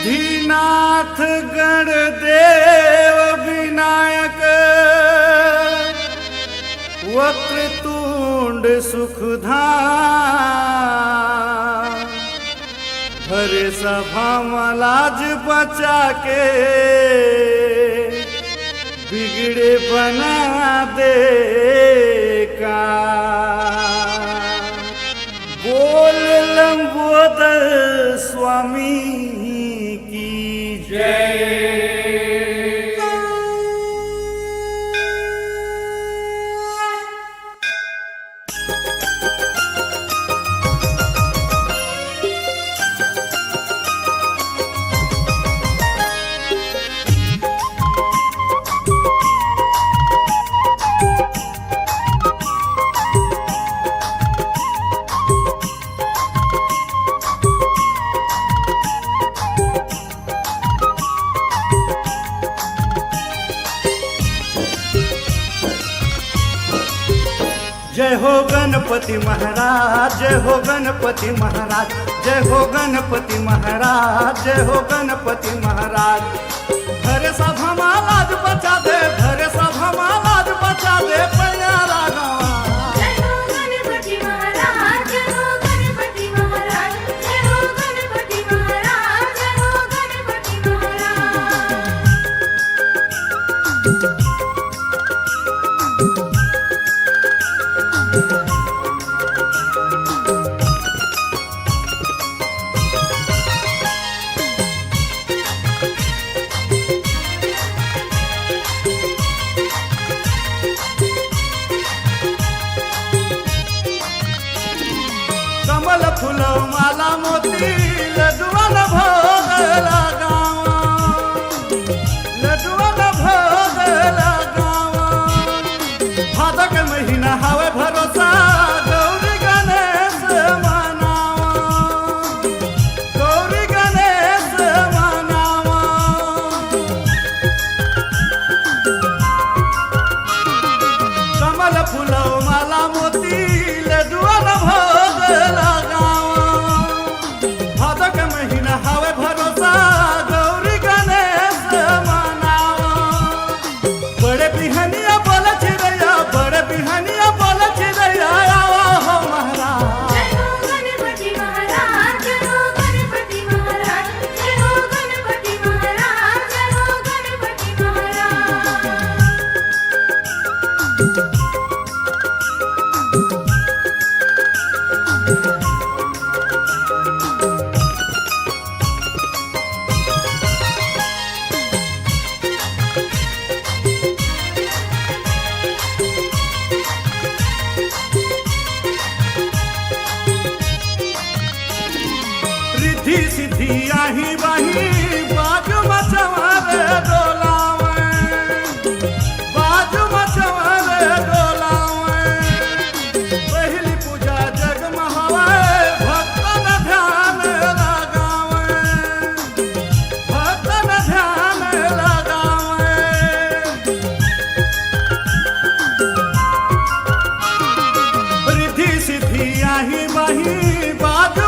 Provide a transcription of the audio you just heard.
सिद्धिनाथ गणदेव विनायक वक्रतुंड सुखधाम भरे सभा लाज बचा के बिगड़े बना दे का बोल लंबोदर स्वामी की जय। जय हो गणपति महाराज, जय हो गणपति महाराज, जय हो गणपति महाराज, जय हो गणपति महाराज। भरे सभा लाज बचा दे, भरे सभा लाज बचा दे प्यारा गावा। जय हो गणपति महाराज, जय हो गणपति महाराज, जय हो गणपति महाराज, जय हो गणपति महाराज। कमल फूल माला मोती लड्डुअन भोग लगावा, लड्डुअन भोग लगावा। भादक महीना हवे भरोसा गौरी गणेश मनावा, गौरी गणेश मनावा। कमल फूल माला मोती लड्डुअन भोग लगावा। भादक महीना हवे भरोसा गौरी गणेश मनावा। बड़े बिहनिया बोले चिड़ैया, बड़े बिहनिया बोले चिड़ैया आवा हो महाराज। जय हो गणपति महाराज, जय हो गणपति महाराज, जय हो गणपति महाराज, जय हो गणपति महाराज। रिद्धि सिद्धि आही बाही बाजू मचवारे डोलावे, बाजू मचवारे डोलावे। पहली पूजा जगमहावे भक्तन ध्यान लगावे, भक्तन ध्यान लगावे। रिद्धि सिद्धि आही बाही बाजू